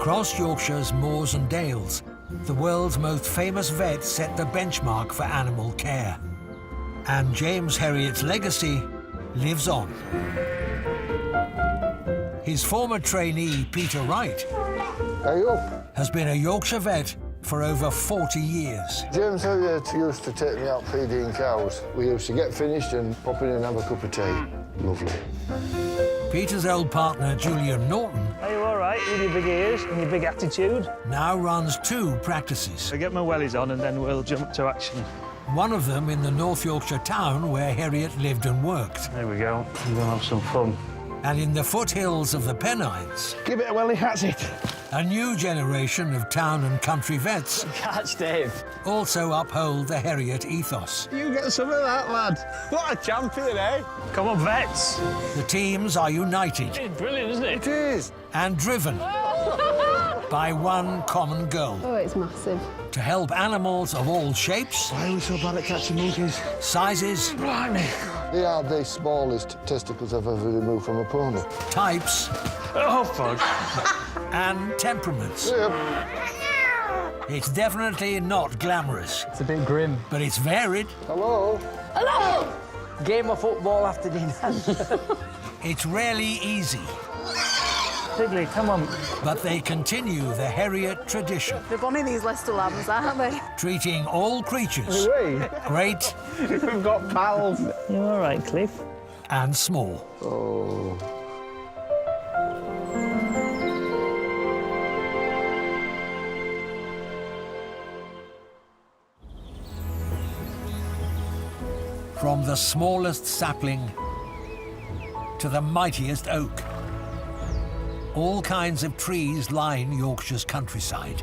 Across Yorkshire's moors and dales, the world's most famous vets set the benchmark for animal care. And James Herriot's legacy lives on. His former trainee, Peter Wright, has been a Yorkshire vet for over 40 years. James Herriot used to take me out feeding cows. We used to get finished and pop in and have a cup of tea. Lovely. Peter's old partner, Julian Norton, Are you all right with your big ears and your big attitude? now runs 2 practices. I get my wellies on and then we'll jump to action. One of them in the North Yorkshire town where Herriot lived and worked, There we go. We're going to have some fun. and in the foothills of the Pennines, Give it a welly, that's it. a new generation of town and country vets Catch, Dave. also uphold the Herriot ethos. You get some of that, lad. What a champion, eh? Come on, vets. The teams are united It's brilliant, isn't it? It is. and driven by one common goal: Oh, it's massive. to help animals of all shapes, Why are we so bad at catching monkeys? sizes, Blimey. They are the smallest testicles I've ever removed from a pony. types, Oh, fuck. and temperaments. Yep. It's definitely not glamorous, It's a bit grim. but it's varied. Hello. Game of football after dinner. It's rarely easy, Piggly, come on. but they continue the Herriot tradition, They're bonny, these Leicester lambs, aren't they? treating all creatures great We've got pals. You all right, Cliff? and small. Oh. From the smallest sapling to the mightiest oak, all kinds of trees line Yorkshire's countryside.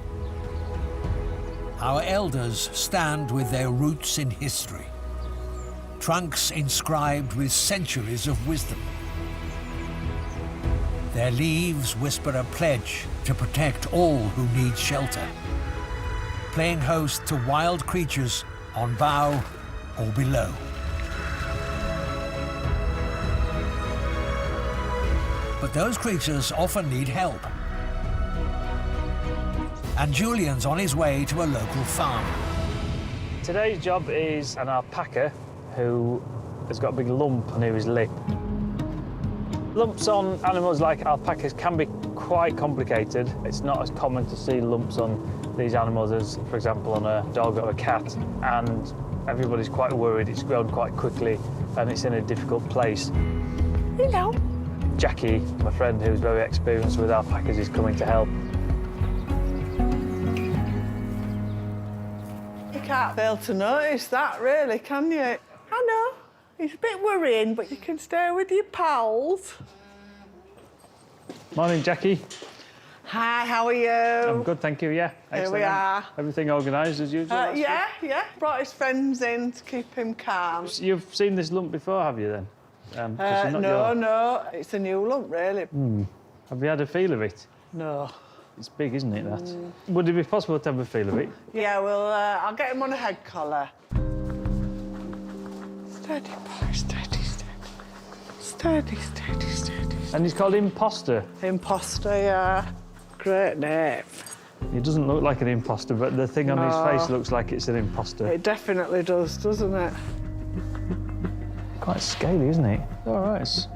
Our elders stand with their roots in history, trunks inscribed with centuries of wisdom. Their leaves whisper a pledge to protect all who need shelter, playing host to wild creatures on bough or below. But those creatures often need help. And Julian's on his way to a local farm. Today's job is an alpaca who has got a big lump under his lip. Lumps on animals like alpacas can be quite complicated. It's not as common to see lumps on these animals as, for example, on a dog or a cat. And everybody's quite worried. It's grown quite quickly and it's in a difficult place. Hello. Jackie, my friend who's very experienced with alpacas, is coming to help. You can't fail to notice that, really, can you? I know. It's a bit worrying, but you can stay with your pals. Morning, Jackie. Hi, how are you? I'm good, thank you, yeah. Here we are. Everything organised as usual? That's Yeah. Brought his friends in to keep him calm. good. You've seen this lump before, have you, then? 'Cause you're not No. It's a new lump, really. Have you had a feel of it? No. It's big, isn't it, that? Would it be possible to have a feel of it? Yeah, well, I'll get him on a head collar. Steady, boy, steady. Steady. And he's called Imposter. Imposter, yeah. Great name. He doesn't look like an imposter, but the thing on his No. face looks like it's an imposter. It definitely does, doesn't it? Quite scaly, isn't it? All right.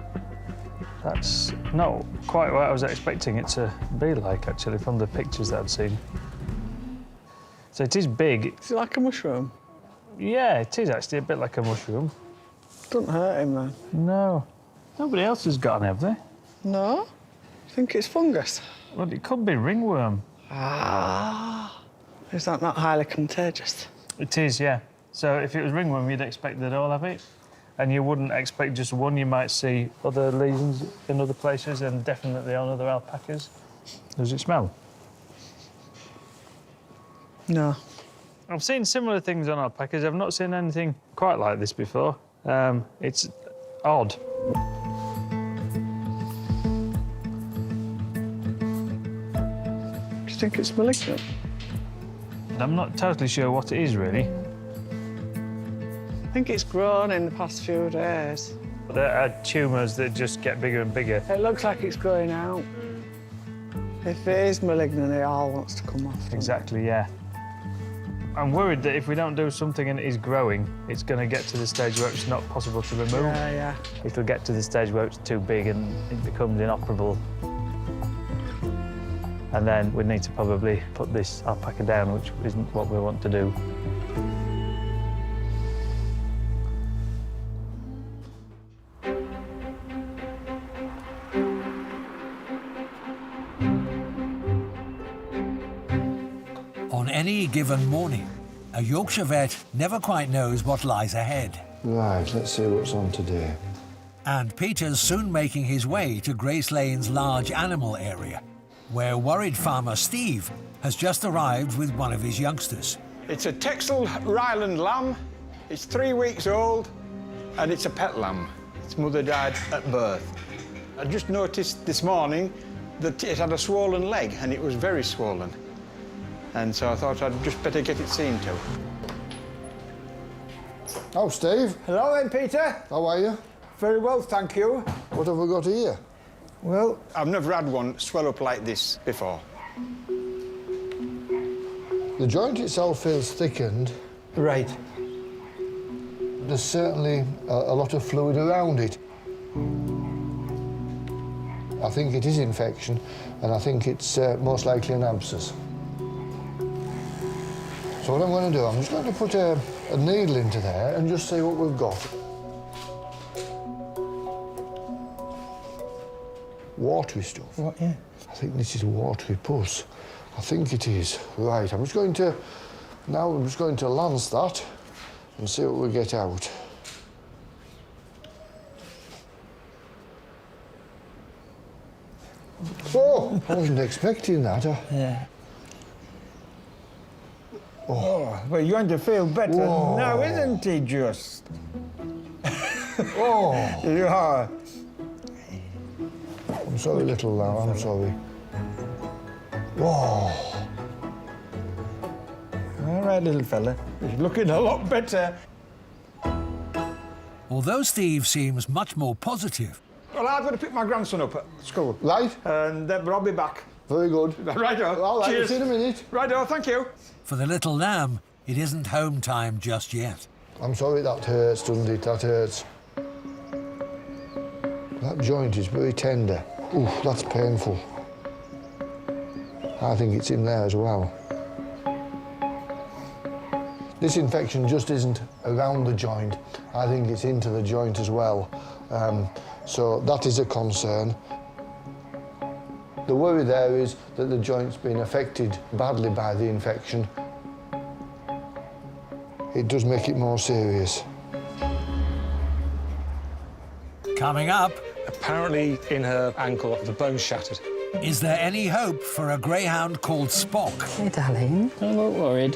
That's not quite what I was expecting it to be like, actually, from the pictures that I'd seen. So it is big. Is it like a mushroom? Yeah, it is actually a bit like a mushroom. Doesn't hurt him, then. No. Nobody else has got any, have they? No? I think it's fungus. Well, it could be ringworm. Ah. Is that not highly contagious? It is, yeah. So if it was ringworm, you'd expect they'd all have it. And you wouldn't expect just one. You might see other lesions in other places and definitely on other alpacas. Does it smell? No. I've seen similar things on alpacas. I've not seen anything quite like this before. It's odd. Do you think it's malignant? I'm not totally sure what it is, really. I think it's grown in the past few days. There are tumours that just get bigger and bigger. It looks like it's going out. If it is malignant, it all wants to come off. Exactly, yeah. I'm worried that if we don't do something and it is growing, it's going to get to the stage where it's not possible to remove. Yeah, yeah. It'll get to the stage where it's too big and it becomes inoperable. And then we need to probably put this alpaca down, which isn't what we want to do. On any given morning, a Yorkshire vet never quite knows what lies ahead. Right, let's see what's on today. And Peter's soon making his way to Grace Lane's large animal area, where worried farmer Steve has just arrived with one of his youngsters. It's a Texel Ryland lamb. It's 3 weeks old, and it's a pet lamb. Its mother died at birth. I just noticed this morning that it had a swollen leg, and it was very swollen. And so I thought I'd just better get it seen to. Oh, Steve. Hello then, Peter. How are you? Very well, thank you. What have we got here? Well, I've never had one swell up like this before. The joint itself feels thickened. Right. There's certainly a lot of fluid around it. I think it is infection, and I think it's most likely an abscess. So what I'm going to do, I'm just going to put a needle into there and just see what we've got. Watery stuff. What, yeah? I think this is watery pus. I think it is. Right, I'm just going to lance that and see what we get out. Oh, I wasn't expecting that. Yeah. Oh, well, you're going to feel better now, isn't he, just? Oh, You are. I'm sorry, little lamb, I'm sorry. Oh, All right, little fella. You're looking a lot better. Although Steve seems much more positive, Well, I've got to pick my grandson up at school. right, And I'll be back. very good. Righto. All right, Cheers. see you in a minute. Righto, thank you. for the little lamb, it isn't home time just yet. I'm sorry, that hurts, doesn't it? That hurts. That joint is very tender. Ooh, that's painful. I think it's in there as well. This infection just isn't around the joint. I think it's into the joint as well. So that is a concern. The worry there is that the joint's been affected badly by the infection. It does make it more serious. Coming up, Apparently, in her ankle, the bone's shattered. is there any hope for a greyhound called Spock Hey, darling. I'm not worried.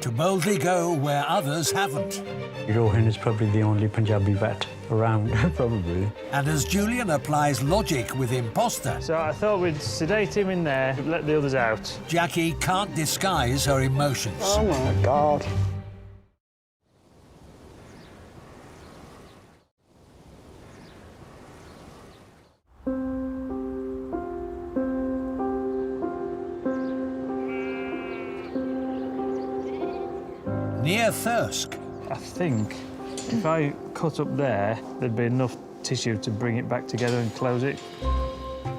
to boldly go where others haven't? Rohan is probably the only Punjabi vet around, probably. And as Julian applies logic with imposter, So I thought we'd sedate him in there, let the others out. Jackie can't disguise her emotions. Oh, my God. Near Thirsk, I think if I cut up there, there'd be enough tissue to bring it back together and close it.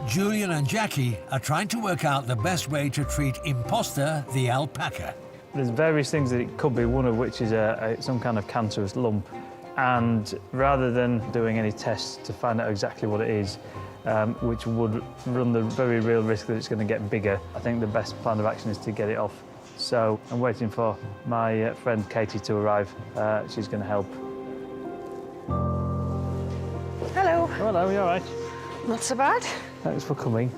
Julian and Jackie are trying to work out the best way to treat imposter, the alpaca. There's various things that it could be, one of which is some kind of cancerous lump. And rather than doing any tests to find out exactly what it is, which would run the very real risk that it's going to get bigger, I think the best plan of action is to get it off. So I'm waiting for my friend Katie to arrive. She's going to help. Hello. Hello, you all right? Not so bad. Thanks for coming.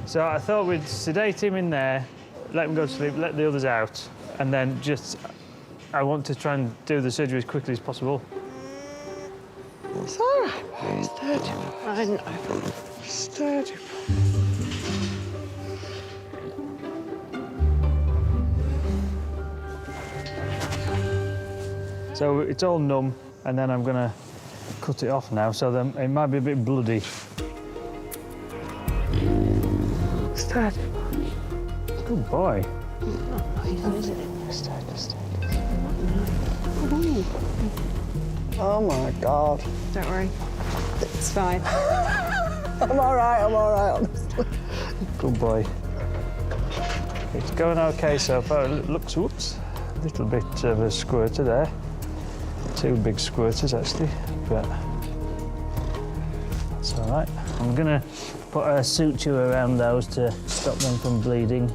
So I thought we'd sedate him in there, let him go to sleep, let the others out, and then I want to try and do the surgery as quickly as possible. It's all right, sturdy. I know. Sturdy. So it's all numb, and then I'm going to cut it off now, so then it might be a bit bloody. Stand. Good boy. Oh my God. Don't worry. It's fine. I'm all right, honestly. Good boy. It's going okay so far. It looks, whoops, a little bit of a squirter there. 2 big squirters, actually, but that's all right. I'm gonna put a suture around those to stop them from bleeding.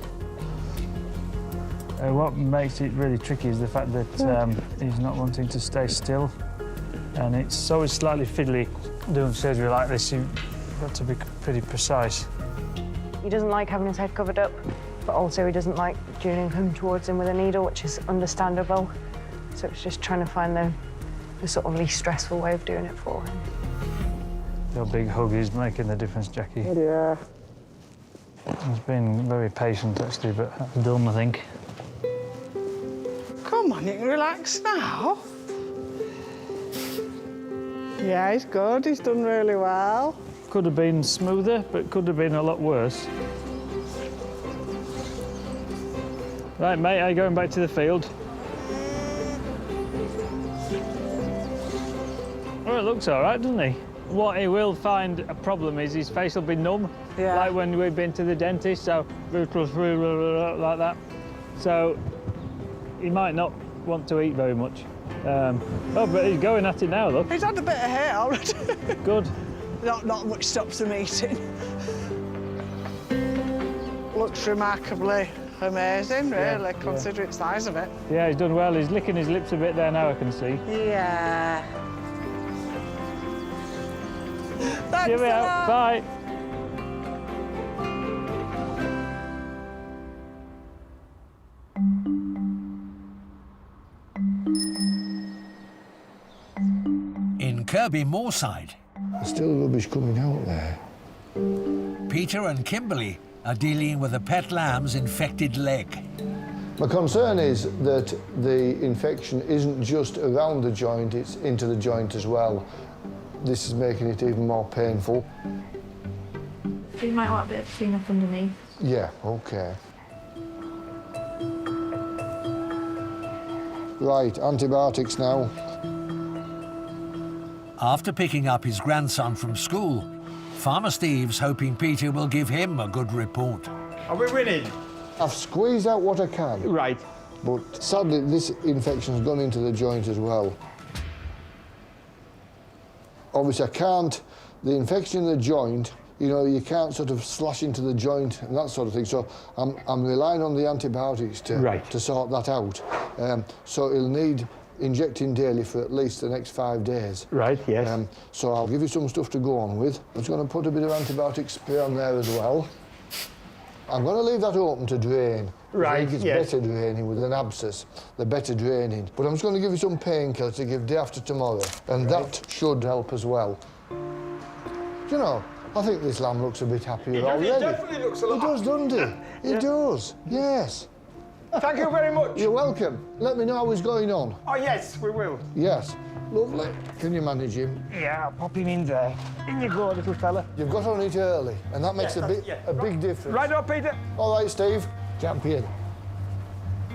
What makes it really tricky is the fact that he's not wanting to stay still, and it's always slightly fiddly doing surgery like this. You've got to be pretty precise. He doesn't like having his head covered up, but also he doesn't like Julian coming towards him with a needle, which is understandable. So it's just trying to find the sort of least stressful way of doing it for him. Your big hug is making the difference, Jackie. Yeah. He's been very patient, actually, but that's done, I think. Come on, you can relax now. Yeah, he's good. He's done really well. Could have been smoother, but could have been a lot worse. Right, mate, are you going back to the field? Well, it looks all right, doesn't he? What he will find a problem is his face will be numb, Yeah. like when we've been to the dentist, so like that. So he might not want to eat very much. Oh, but he's going at it now, look. He's had a bit of hair already. Good. Not much stops him eating. Looks remarkably amazing, really, considering the size of it. Yeah, he's done well. He's licking his lips a bit there now, I can see. Yeah. Thanks Give it a out. lot. Bye. In Kirby Moorside, There's still rubbish coming out there. Peter and Kimberly are dealing with a pet lamb's infected leg. My concern is that the infection isn't just around the joint, it's into the joint as well. This is making it even more painful. You might want a bit of clean up underneath. Yeah, okay. Right, antibiotics now. After picking up his grandson from school, Farmer Steve's hoping Peter will give him a good report. Are we winning? I've squeezed out what I can. Right. But sadly, this infection's gone into the joint as well. Obviously, the infection in the joint, you know, you can't sort of slash into the joint and that sort of thing. So I'm relying on the antibiotics to sort that out. So he'll need injecting daily for at least the next 5 days. Right, yes. So I'll give you some stuff to go on with. I'm just going to put a bit of antibiotic spray on there as well. I'm going to leave that open to drain. Right, I think it's better draining with an abscess, the better draining. But I'm just going to give you some painkiller to give day after tomorrow, and that should help as well. You know, I think this lamb looks a bit happier already. He definitely looks a lot He does, doesn't he? He does, yes. Thank you very much. You're welcome. Let me know how he's going on. Oh, yes, we will. Yes. Lovely. Can you manage him? Yeah, I'll pop him in there. In you go, little fella. You've got on it early, and that makes a big difference. Right up, Peter. All right, Steve. Champion.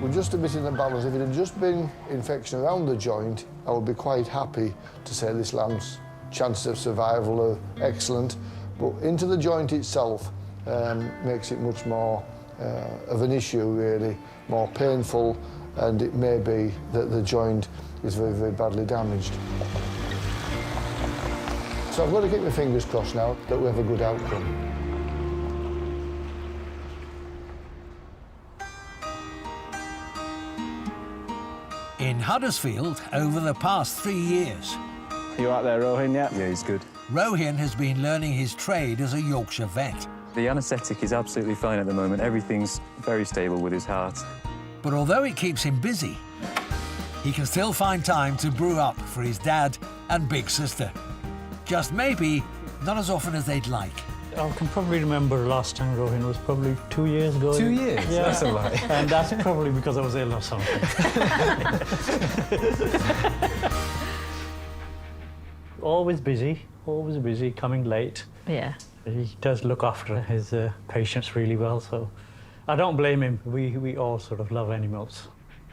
We're just a bit in the balance. If it had just been infection around the joint, I would be quite happy to say this lamb's chances of survival are excellent. But into the joint itself makes it much more of an issue, really, more painful, and it may be that the joint is very, very badly damaged. So I've got to keep my fingers crossed now that we have a good outcome. In Huddersfield, over the past 3 years, You out there, Rohin, yeah? Yeah, he's good. Rohin has been learning his trade as a Yorkshire vet. The anaesthetic is absolutely fine at the moment. Everything's very stable with his heart. But although it keeps him busy, he can still find time to brew up for his dad and big sister. Just maybe not as often as they'd like. I can probably remember last time Rohin was probably 2 years ago. 2 years? Yeah. That's a lie. And that's probably because I was ill or something. always busy, coming late. Yeah. He does look after his patients really well, so I don't blame him. We all sort of love animals.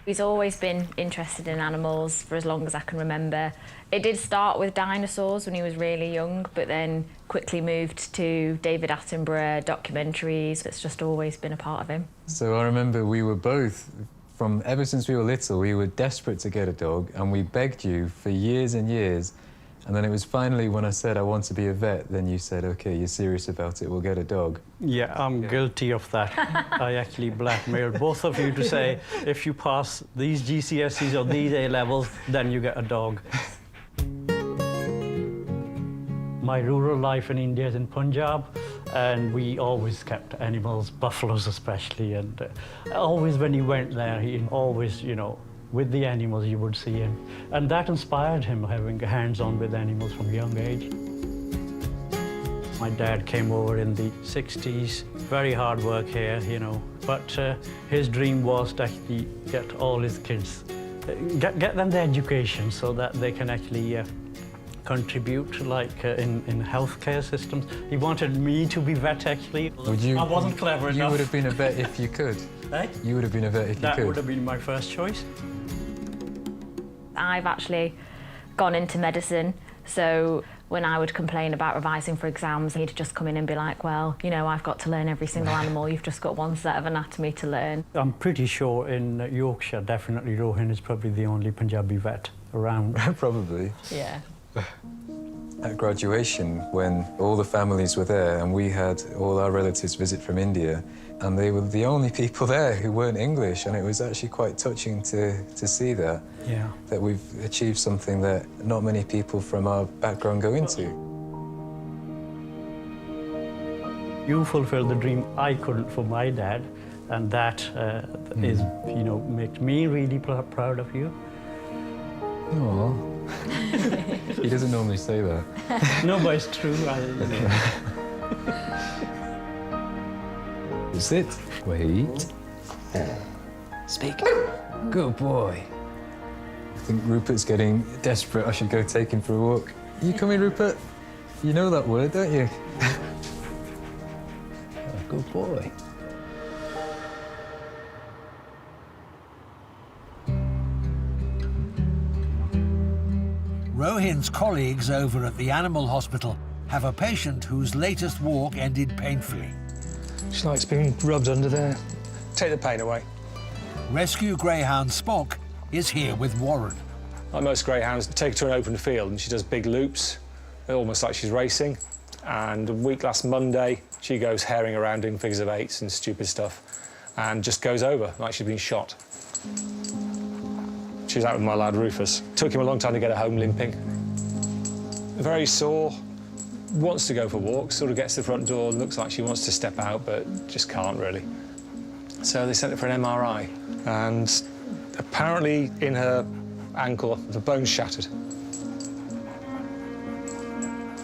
He's always been interested in animals for as long as I can remember. It did start with dinosaurs when he was really young, but then quickly moved to David Attenborough documentaries. It's just always been a part of him. So I remember we were both, ever since we were little, we were desperate to get a dog, and we begged you for years and years. And then it was finally when I said I want to be a vet, then you said, OK, you're serious about it, we'll get a dog. Yeah, I'm guilty of that. I actually blackmailed both of you to say, if you pass these GCSEs or these A-levels, then you get a dog. My rural life in India is in Punjab, and we always kept animals, buffaloes especially, and always when he went there, he always, you know, with the animals you would see him. And that inspired him, having hands-on with animals from a young age. My dad came over in the 60s, very hard work here, you know, but his dream was to actually get all his kids, get them the education so that they can actually contribute, like in healthcare systems. He wanted me to be vet, actually. I wasn't clever enough. You would have been a vet if you could. Eh? You would have been a vet if you could. That would have been my first choice. I've actually gone into medicine, so when I would complain about revising for exams, he'd just come in and be like, well, you know, I've got to learn every single animal, you've just got one set of anatomy to learn. I'm pretty sure in Yorkshire, definitely Rohan is probably the only Punjabi vet around. Probably. Yeah. At graduation, when all the families were there and we had all our relatives visit from India, and they were the only people there who weren't English, and it was actually quite touching to see that. Yeah. That we've achieved something that not many people from our background go into. You fulfilled the dream I couldn't for my dad, and that is, you know, makes me really proud of you. Aww. He doesn't normally say that. No, but it's true. Sit. Wait. Speak. Good boy. I think Rupert's getting desperate. I should go take him for a walk. You coming, Rupert? You know that word, don't you? Good boy. Rohin's colleagues over at the animal hospital have a patient whose latest walk ended painfully. She likes being rubbed under there. Take the pain away. Rescue greyhound Spock is here with Warren. Like most greyhounds, take her to an open field and she does big loops, almost like she's racing. And a week last Monday, she goes herring around doing figures of eights and stupid stuff and just goes over like she's been shot. She was out with my lad Rufus. Took him a long time to get her home limping. Very sore, wants to go for walks, sort of gets to the front door, looks like she wants to step out, but just can't really. So they sent her for an MRI, and apparently in her ankle, the bone's shattered.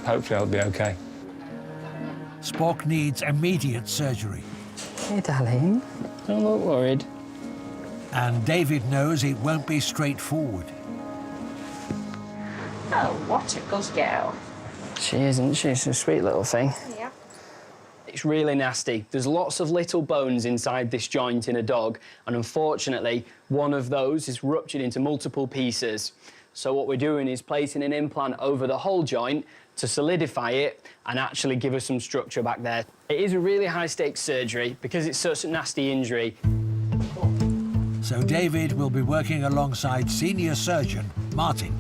Hopefully I'll be okay. Spock needs immediate surgery. Hey, darling. Don't look worried. And David knows it won't be straightforward. Oh, what a good girl. She isn't. She's a sweet little thing. Yeah. It's really nasty. There's lots of little bones inside this joint in a dog, and unfortunately, one of those is ruptured into multiple pieces. So what we're doing is placing an implant over the whole joint to solidify it and actually give us some structure back there. It is a really high-stakes surgery because it's such a nasty injury. So David will be working alongside senior surgeon Martin.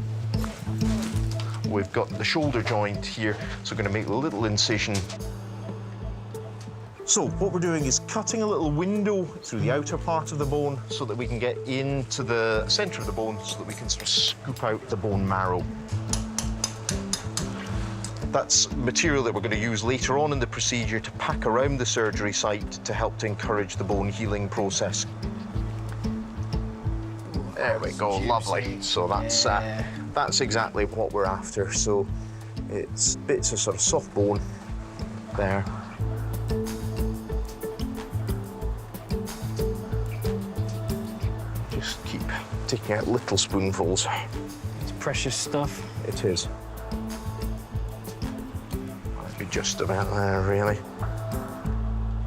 We've got the shoulder joint here, so we're going to make a little incision. So what we're doing is cutting a little window through the outer part of the bone so that we can get into the centre of the bone so that we can sort of scoop out the bone marrow. That's material that we're going to use later on in the procedure to pack around the surgery site to help to encourage the bone healing process. There we go, lovely. So that's exactly what we're after. So it's bits of sort of soft bone there. Just keep taking out little spoonfuls. It's precious stuff. It is. I've been just about there, really.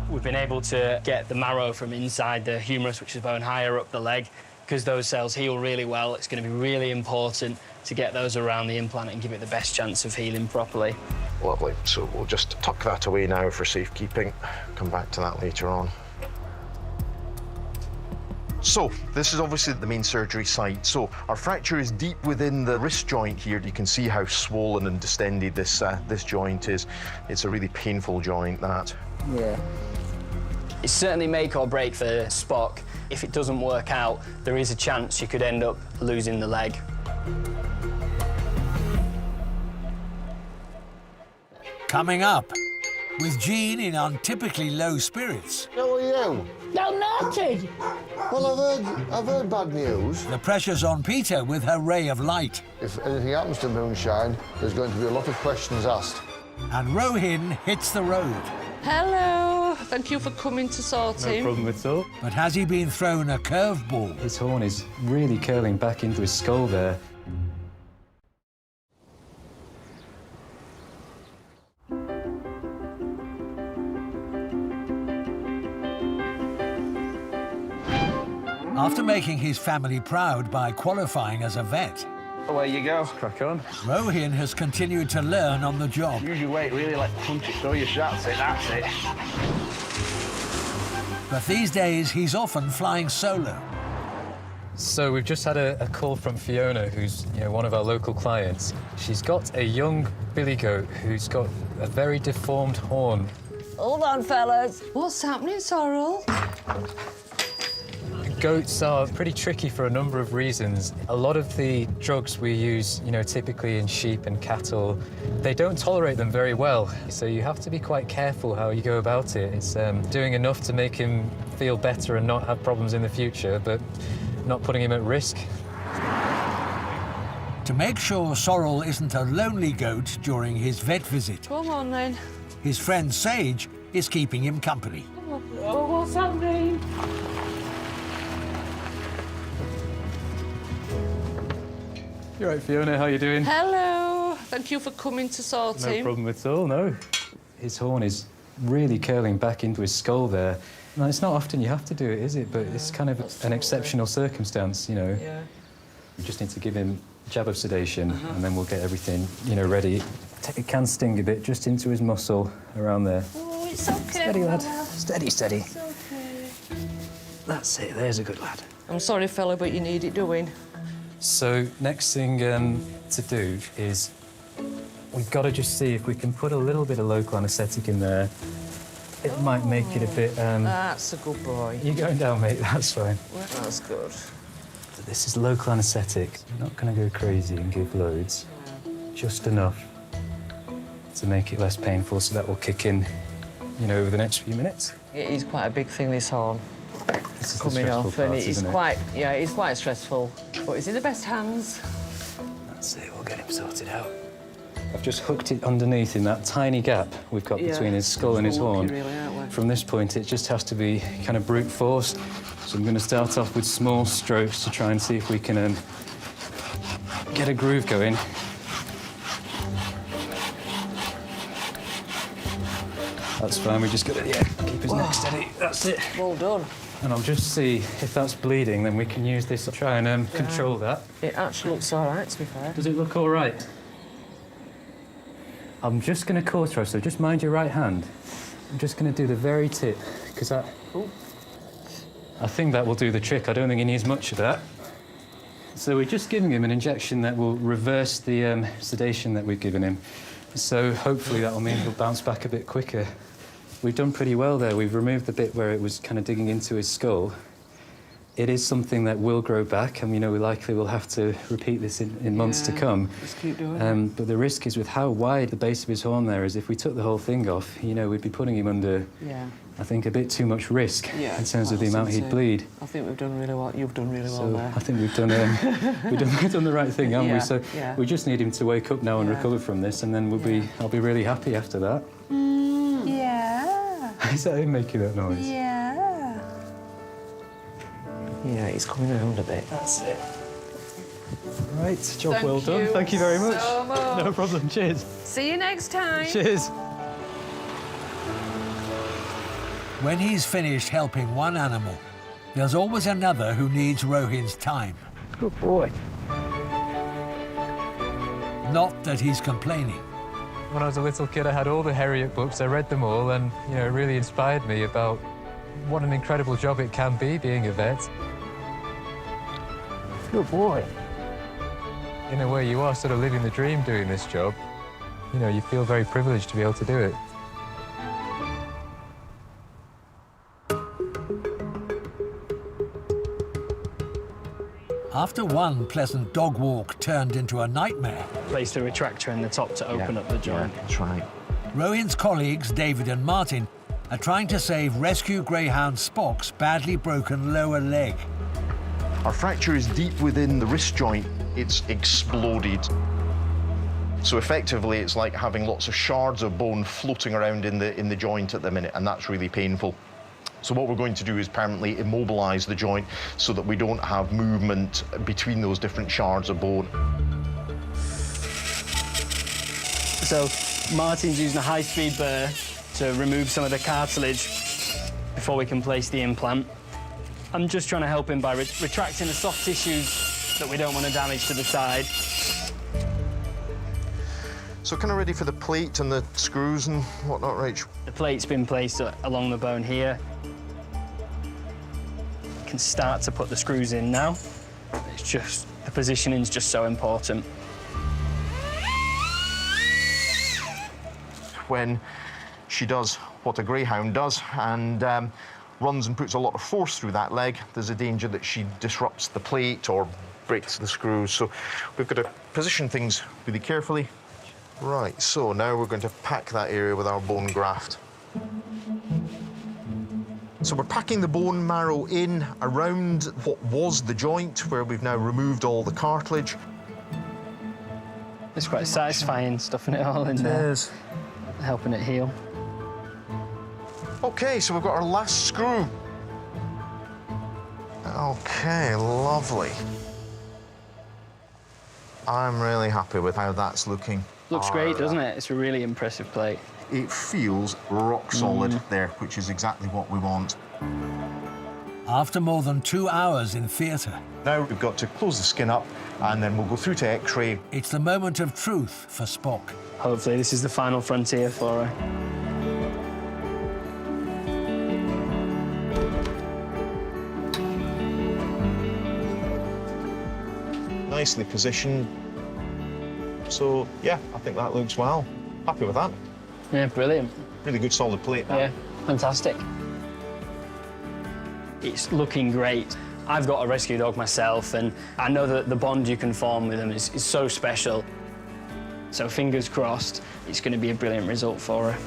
We've been able to get the marrow from inside the humerus, which is bone, higher up the leg. Because those cells heal really well, it's going to be really important to get those around the implant and give it the best chance of healing properly. Lovely. So we'll just tuck that away now for safekeeping. Come back to that later on. So, this is obviously the main surgery site. So, our fracture is deep within the wrist joint here. You can see how swollen and distended this joint is. It's a really painful joint, that. Yeah. It's certainly make or break for Spock. If it doesn't work out, there is a chance you could end up losing the leg. Coming up, with Jean in untypically low spirits. How are you? No, naughty. Well, I've heard bad news. The pressure's on Peter with her ray of light. If anything happens to Moonshine, there's going to be a lot of questions asked. And Rohin hits the road. Hello. Thank you for coming to sort him. No problem at all. But has he been thrown a curveball? His horn is really curling back into his skull there. After making his family proud by qualifying as a vet, Away you go. Crack on. Rohin has continued to learn on the job. Use your weight, really, like punch it through your shot. That's it. But these days, he's often flying solo. So we've just had a call from Fiona, who's one of our local clients. She's got a young billy goat who's got a very deformed horn. Hold on, fellas. What's happening, Sorrel? Goats are pretty tricky for a number of reasons. A lot of the drugs we use, typically in sheep and cattle, they don't tolerate them very well. So you have to be quite careful how you go about it. It's doing enough to make him feel better and not have problems in the future, but not putting him at risk. To make sure Sorrel isn't a lonely goat during his vet visit, Come on, then. his friend Sage is keeping him company. Oh, what's happening? You're right, Fiona, how you doing? Hello. Thank you for coming to sort No him. problem at all, no. His horn is really curling back into his skull there. Now, it's not often you have to do it, is it? But it's kind of an exceptional circumstance, Yeah. We just need to give him a jab of sedation, and then we'll get everything, ready. It can sting a bit just into his muscle around there. Oh, it's okay. Steady, lad. fella. Steady, steady. It's okay. That's it. There's a good lad. I'm sorry, fella, but you need it doing. So, next thing to do is we've got to just see if we can put a little bit of local anaesthetic in there. It might make it a bit... That's a good boy. You're going down, mate. That's fine. That's good. So this is local anaesthetic. We're not going to go crazy and give loads. Just enough to make it less painful, so that will kick in, over the next few minutes. It is quite a big thing, this horn. This is Coming the stressful off, part, and it's isn't it? it's quite stressful. But it's in the best hands. That's it. We'll get him sorted out. I've just hooked it underneath in that tiny gap we've got between his skull and his horn. Really, aren't we? From this point, it just has to be kind of brute force. So I'm going to start off with small strokes to try and see if we can get a groove going. That's fine. We just got to keep his neck steady. That's it. Well done. And I'll just see if that's bleeding. Then we can use this to try and control that. It actually looks all right, to be fair. Does it look all right? I'm just going to cauterize, so just mind your right hand. I'm just going to do the very tip, because I think that will do the trick. I don't think he needs much of that. So we're just giving him an injection that will reverse the sedation that we've given him. So hopefully that will mean he'll bounce back a bit quicker. We've done pretty well there. We've removed the bit where it was kind of digging into his skull. It is something that will grow back, and we likely will have to repeat this in months to come. Just keep doing it. But the risk is with how wide the base of his horn there is. If we took the whole thing off, we'd be putting him under, I think, a bit too much risk in terms of the amount he'd bleed. I think we've done really well. You've done really well So there. I think we've done we've done the right thing, haven't we? So yeah. we just need him to wake up now and recover from this, and then I'll be really happy after that. Yeah. Is that him making that noise? Yeah. Yeah, he's coming around a bit. That's it. Right, job well done. Thank you very much. So much. No problem. Cheers. See you next time. Cheers. When he's finished helping one animal, there's always another who needs Rohin's time. Good boy. Not that he's complaining. When I was a little kid, I had all the Harriet books. I read them all, and it really inspired me about what an incredible job it can be being a vet. Good boy. In a way, you are sort of living the dream doing this job. You feel very privileged to be able to do it. After one pleasant dog walk turned into a nightmare, Place the retractor in the top to open up the joint. Yeah, that's right. Rohin's colleagues, David and Martin, are trying to save rescue greyhound Spock's badly broken lower leg. Our fracture is deep within the wrist joint. It's exploded. So effectively, it's like having lots of shards of bone floating around in the joint at the minute, and that's really painful. So what we're going to do is permanently immobilize the joint so that we don't have movement between those different shards of bone. So Martin's using a high-speed burr to remove some of the cartilage before we can place the implant. I'm just trying to help him by retracting the soft tissues that we don't want to damage to the side. So kind of ready for the plate and the screws and whatnot, Rach? The plate's been placed along the bone here. Can start to put the screws in now. It's just, the positioning's just so important. When she does what a greyhound does and runs and puts a lot of force through that leg, there's a danger that she disrupts the plate or breaks the screws. So we've got to position things really carefully. Right, so now we're going to pack that area with our bone graft. So we're packing the bone marrow in around what was the joint, where we've now removed all the cartilage. It's quite satisfying stuffing it all in there. It is. Helping it heal. OK, so we've got our last screw. OK, lovely. I'm really happy with how that's looking. Looks great, doesn't it? It's a really impressive plate. It feels rock solid there, which is exactly what we want. After more than 2 hours in theatre, now we've got to close the skin up and then we'll go through to X-ray. It's the moment of truth for Spock. Hopefully this is the final frontier for her. Nicely positioned. So, yeah, I think that looks well. Happy with that. Yeah, brilliant. Really good solid plate. Yeah, fantastic. It's looking great. I've got a rescue dog myself, and I know that the bond you can form with them is so special. So fingers crossed, it's going to be a brilliant result for her.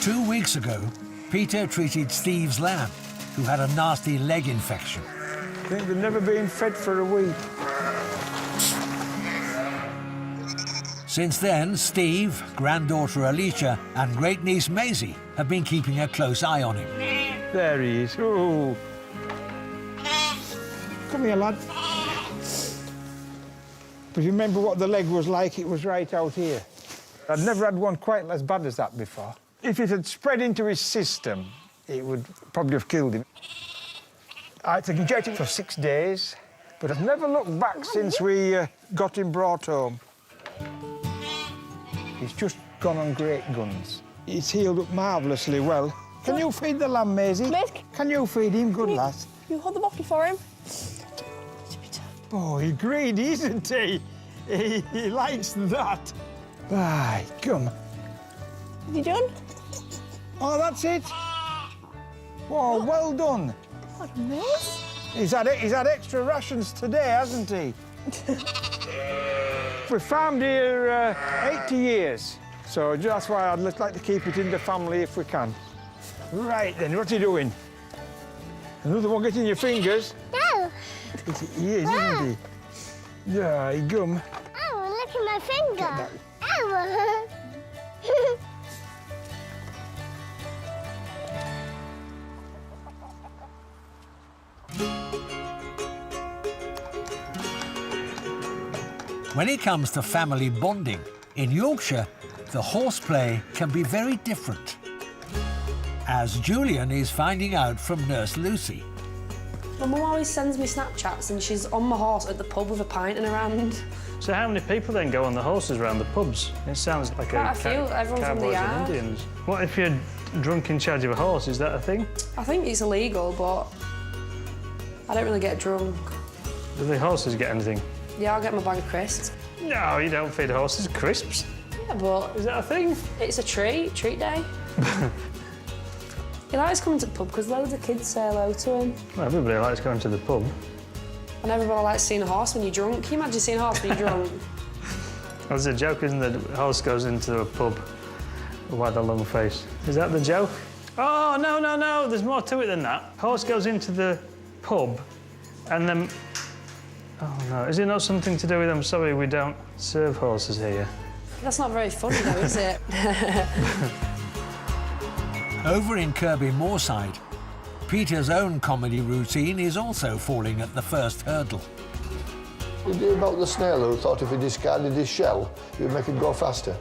Two weeks ago, Peter treated Steve's lamb, who had a nasty leg infection. I think they've never been fed for a week. Since then, Steve, granddaughter Alicia, and great-niece Maisie have been keeping a close eye on him. There he is. Oh. Come here, lad. But you remember what the leg was like? It was right out here. I'd never had one quite as bad as that before. If it had spread into his system, it would probably have killed him. I had to inject it for 6 days, but I've never looked back since we got him brought home. He's just gone on great guns. He's healed up marvellously well. Can you feed the lamb, Maisie? Can you feed him? Good lass. You hold the bottle for him. Oh, he's greedy, isn't he? He likes that. Right, come. Have you done? Oh, that's it. Whoa, well done. What a mess. He's had extra rations today, hasn't he? We farmed here 80 years, so that's why I'd like to keep it in the family if we can. Right then, what are you doing? Another one getting your fingers? No. He is, isn't he? Yeah, gum. Oh, look at my finger. Oh. When it comes to family bonding, in Yorkshire, the horseplay can be very different. As Julian is finding out from Nurse Lucy. My mum always sends me Snapchats and she's on my horse at the pub with a pint in her hand. So how many people then go on the horses around the pubs? It sounds like Quite a few, everyone from the cowboys yard. and Indians. What if you're drunk in charge of a horse? Is that a thing? I think it's illegal, but I don't really get drunk. Do the horses get anything? Yeah, I'll get my bag of crisps. No, you don't feed horses crisps. Yeah, but... Is that a thing? It's a treat day. He likes coming to the pub because loads of kids say hello to him. Well, everybody likes going to the pub. And everybody likes seeing a horse when you're drunk. Can you imagine seeing a horse when you're drunk? There's a joke, isn't there? The horse goes into a pub with a long face. Is that the joke? Oh, no, there's more to it than that. Horse goes into the pub and then... Oh, no, is it not something to do with, I'm sorry, we don't serve horses here? That's not very funny, though, is it? Over in Kirby Moorside, Peter's own comedy routine is also falling at the first hurdle. You hear about the snail who thought if he discarded his shell, it would make him go faster.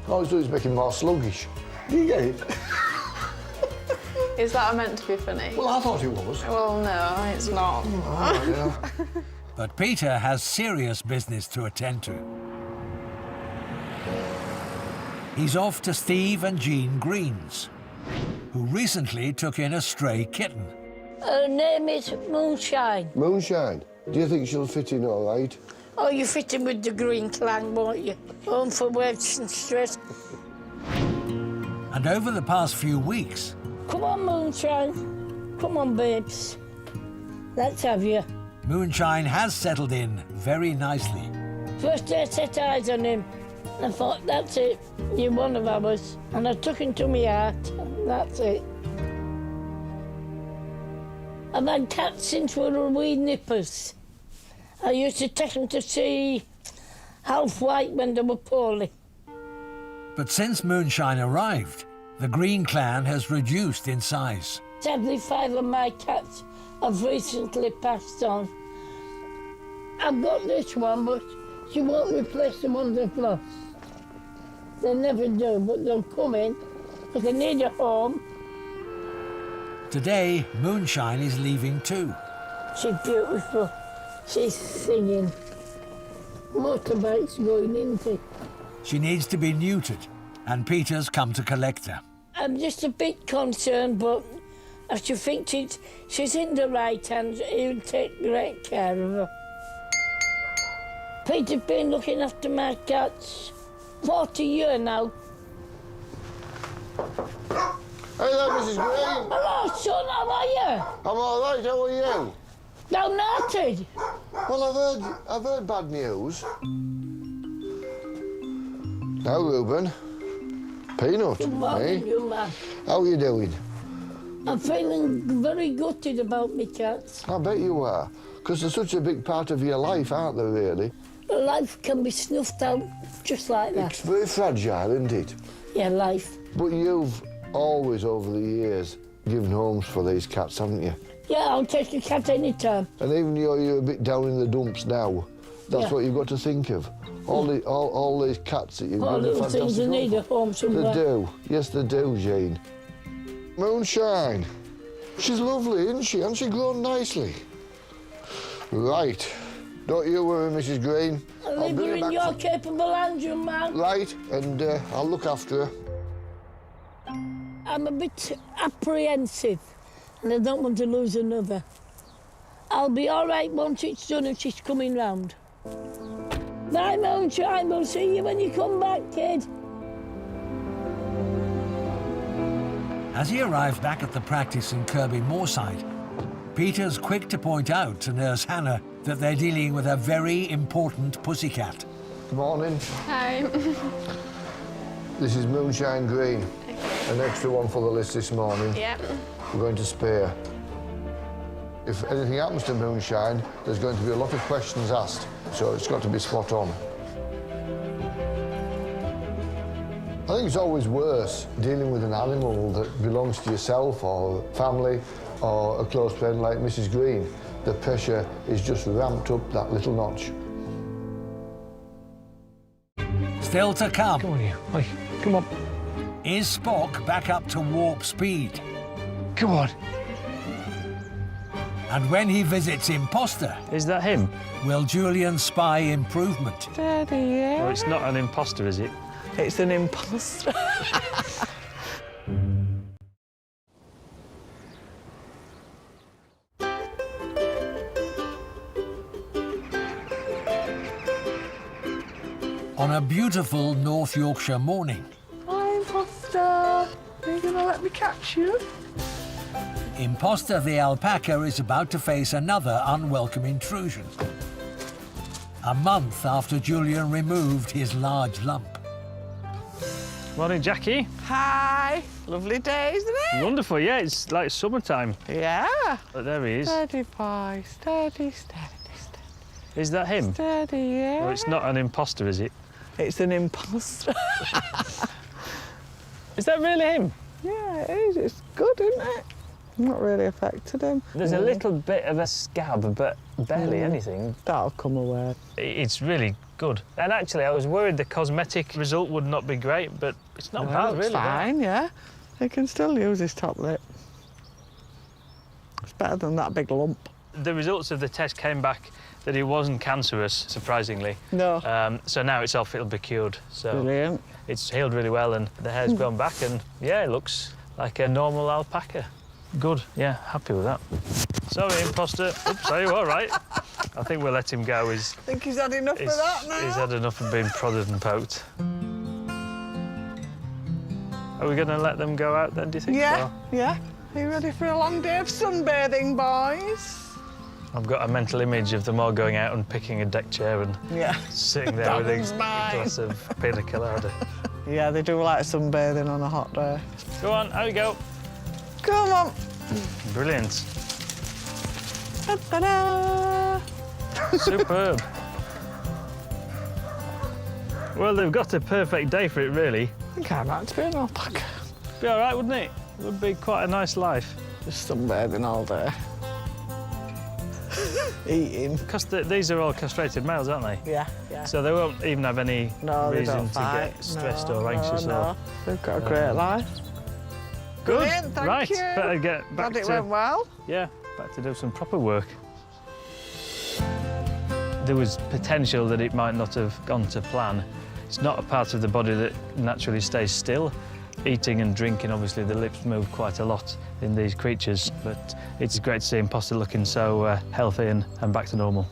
All he's doing is make him more sluggish. Do you get it? Is that meant to be funny? Well, I thought it was. Well, no, it's not. Oh, yeah. But Peter has serious business to attend to. He's off to Steve and Jean Green's, who recently took in a stray kitten. Her name is Moonshine. Moonshine? Do you think she'll fit in all right? Oh, you fit in with the green clan, won't you? Home for waves and stress. And over the past few weeks... Come on, Moonshine. Come on, babes. Let's have you. Moonshine has settled in very nicely. First I set eyes on him, I thought, that's it, you're one of ours. And I took him to my heart, that's it. I've had cats since we were wee nippers. I used to take them to see Half White when they were poorly. But since Moonshine arrived, the Green clan has reduced in size. Sadly, 5 of my cats have recently passed on. I've got this one, but she won't replace the ones I've lost. They never do, but they'll come in, because they need a home. Today, Moonshine is leaving too. She's beautiful. She's singing. Motorbike's going into. She needs to be neutered, and Peter's come to collect her. I'm just a bit concerned, but I should think she's in the right hands. He'll take great care of her. Peter's been looking after my cats 40 years now. Hello, Mrs. Green. Hello, son, how are you? I'm all right, how are you? Downhearted. Well, I've heard bad news. Now, Reuben. Peanut, Good morning, you man. How are you doing? I'm feeling very gutted about my cats. I bet you are, because they're such a big part of your life, aren't they, really? Life can be snuffed out just like that. It's very fragile, isn't it? Yeah, life. But you've always, over the years, given homes for these cats, haven't you? Yeah, I'll take a cat any time. And even though you're a bit down in the dumps now, that's what you've got to think of. All these cats that you've All given a little things fantastic that need a home home for. somewhere. They do. Yes, they do, Jean. Moonshine. She's lovely, isn't she? Hasn't she grown nicely? Right. Don't you worry, Mrs. Green. I'll leave her in your capable hands, you man. Right, and I'll look after her. I'm a bit apprehensive, and I don't want to lose another. I'll be all right once it's done and she's coming round. Bye, Moonshine. We'll see you when you come back, kid. As he arrives back at the practice in Kirby Moorside, Peter's quick to point out to Nurse Hannah that they're dealing with a very important pussycat. Good morning. Hi. This is Moonshine Green. An extra one for the list this morning. Yep. We're going to spare. If anything happens to Moonshine, there's going to be a lot of questions asked, so it's got to be spot on. I think it's always worse dealing with an animal that belongs to yourself or family or a close friend like Mrs. Green. The pressure is just ramped up that little notch. Still to come. Come on, you. Oi, come on. Is Spock back up to warp speed? Come on. And when he visits Imposter... Is that him? Will Julian spy improvement? Steady, yeah. Well, it's not an imposter, is it? It's an imposter. On a beautiful North Yorkshire morning, Hi, imposter. Are you going to let me catch you? Imposter the alpaca is about to face another unwelcome intrusion. A month after Julian removed his large lump. Morning, Jackie. Hi. Lovely day, isn't it? Wonderful, yeah, it's like summertime. Yeah. But there he is. Steady, boy. Steady, steady, steady. Is that him? Steady, yeah. Well, it's not an imposter, is it? It's an imposter. Is that really him? Yeah, it is. It's good, isn't it? Not really affected him. There's a little bit of a scab, but barely anything. That'll come away. It's really good. And actually, I was worried the cosmetic result would not be great, but it's not bad, It's really. fine, yeah. He can still use his top lip. It's better than that big lump. The results of the test came back that he wasn't cancerous, surprisingly. No. So now it's off, it'll be cured. So Brilliant. It's healed really well and the hair's grown back and, yeah, it looks like a normal alpaca. Good, yeah, happy with that. Sorry, imposter. Oops, are you all right? I think we'll let him go. I think he's had enough of that now. He's had enough of being prodded and poked. Are we going to let them go out then, do you think? Yeah, Or? yeah. Are you ready for a long day of sunbathing, boys? I've got a mental image of them all going out and picking a deck chair and sitting there with a glass of pina colada. Yeah, they do like sunbathing on a hot day. Go on, out you go. Come on. Brilliant. Ta-da! Superb. Well, they've got a perfect day for it, really. I think I'd like to be an alpaca. Be all right, wouldn't it? It would be quite a nice life. Just sunbathing all day. Eating. Because these are all castrated males, aren't they? Yeah, yeah. So they won't even have any reason to get stressed or anxious. No. They've got a great life. Good. Brilliant, thank right, you. better get back Glad it to... went well. Yeah, back to do some proper work. There was potential that it might not have gone to plan. It's not a part of the body that naturally stays still. Eating and drinking, obviously, the lips move quite a lot in these creatures, but it's great to see Imposter looking so healthy and back to normal.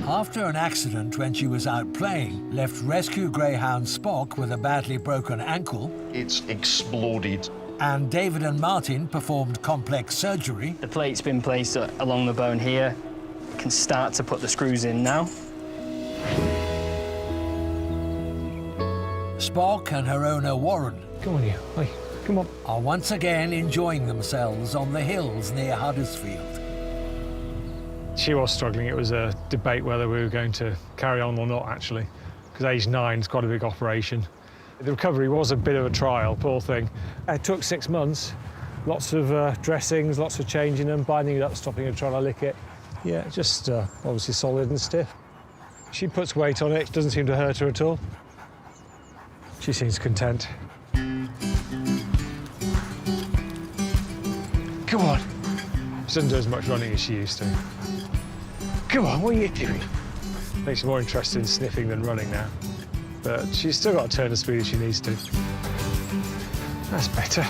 After an accident when she was out playing left rescue greyhound Spock with a badly broken ankle, it's exploded. And David and Martin performed complex surgery. The plate's been placed along the bone here. You can start to put the screws in now. Spock and her owner Warren, Come on, you. Oi, come on. are once again enjoying themselves on the hills near Huddersfield. She was struggling. It was a debate whether we were going to carry on or not, actually, because age 9 is quite a big operation. The recovery was a bit of a trial, poor thing. It took 6 months, lots of dressings, lots of changing them, binding it up, stopping her trying to lick it. Yeah, just obviously solid and stiff. She puts weight on it, doesn't seem to hurt her at all. She seems content. Come on. She doesn't do as much running as she used to. Come on, what are you doing? I think she's more interested in sniffing than running now. But she's still got to turn the speed if she needs to. That's better.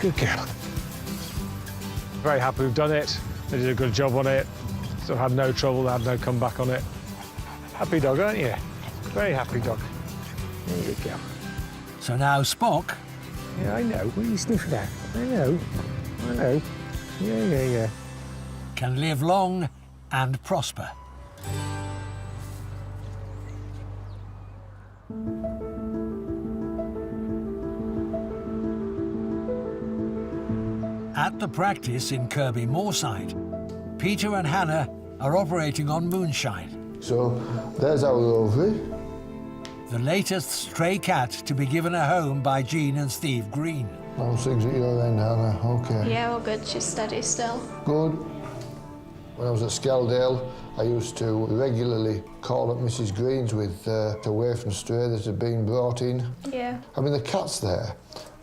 Good girl. Very happy we've done it. They did a good job on it. So had no trouble, they had no comeback on it. Happy dog, aren't you? Very happy dog. There you go. So now Spock... Yeah, I know. What are you sniffing at? I know. I know. Yeah. ...can live long and prosper. At the practice in Kirby Moorside, Peter and Hannah are operating on moonshine. So there's our ovary. The latest stray cat to be given a home by Jean and Steve Green. How's things at your end, Hannah? Okay. Yeah, all good. She's steady still. Good. When I was at Skeldale, I used to regularly call at Mrs. Green's with a waif and stray that had been brought in. Yeah. I mean, the cats there,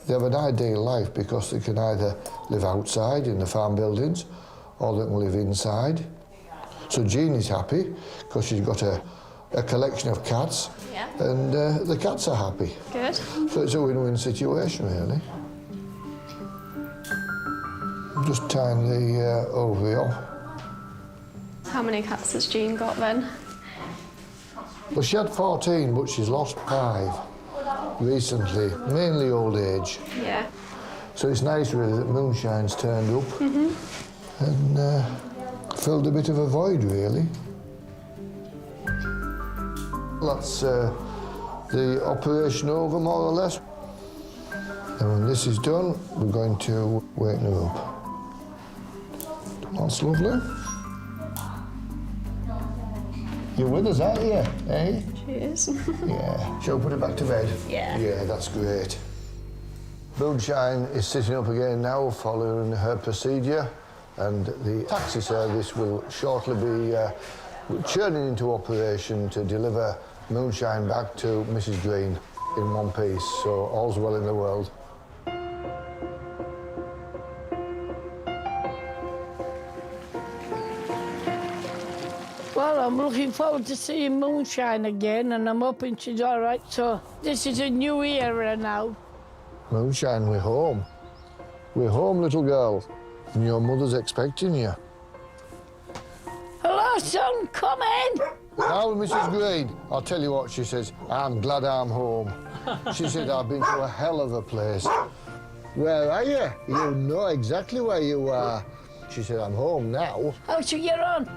they have an ideal life because they can either live outside in the farm buildings or they can live inside. So Jeanie's happy because she's got a collection of cats, Yeah. and the cats are happy. Good. So it's a win-win situation, really. Just tying the ovary off. How many cats has Jean got then? Well, she had 14, but she's lost 5 recently, mainly old age. Yeah. So it's nice, really, that Moonshine's turned up and filled a bit of a void, really. That's the operation over, more or less. And when this is done, we're going to waken her up. That's lovely. You're with us, aren't you, eh? She is. Yeah. Shall we put her back to bed? Yeah. Yeah, that's great. Moonshine is sitting up again now following her procedure, and the taxi service will shortly be churning into operation to deliver Moonshine back to Mrs. Green in one piece, so all's well in the world. Well, I'm looking forward to seeing Moonshine again, and I'm hoping she's all right. So this is a new era now. Moonshine, we're home. We're home, little girl, and your mother's expecting you. Hello, son, come in. Now, Mrs. Green, I'll tell you what she says. I'm glad I'm home. She said, I've been to a hell of a place. Where are you? You know exactly where you are. She said, I'm home now. How'd you get on?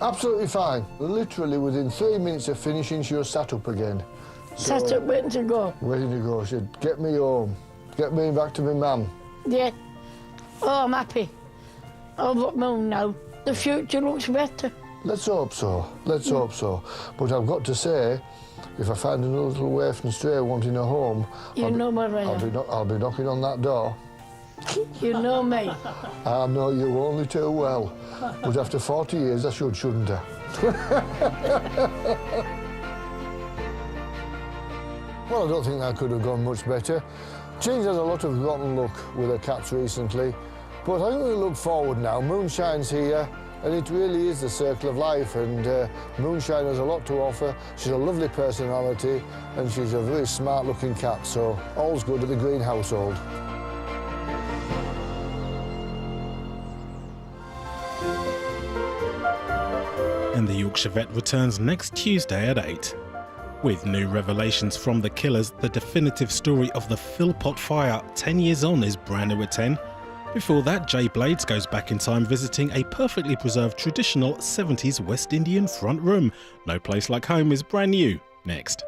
Absolutely fine. Literally within 3 minutes of finishing, she was sat up again. Sat up waiting to go? Waiting to go. She said, get me home. Get me back to my mum. Yeah. Oh, I'm happy. I've got Moon now. The future looks better. Let's hope so. Let's hope so. But I've got to say, if I find another little waif and stray wanting a home, You know where I am. I'll be knocking on that door. You know me. I know you only too well. But after 40 years, I shouldn't I? Well, I don't think that could have gone much better. Jean's had a lot of rotten luck with her cats recently, but I think we look forward now. Moonshine's here, and it really is the circle of life, and Moonshine has a lot to offer. She's a lovely personality, and she's a very smart-looking cat, so all's good at the Green household. And the Yorkshire Vet returns next Tuesday at 8. With new revelations from The Killers, the definitive story of the Philpot fire 10 years on is brand new at 10. Before that, Jay Blades goes back in time visiting a perfectly preserved traditional 70s West Indian front room. No Place Like Home is brand new next.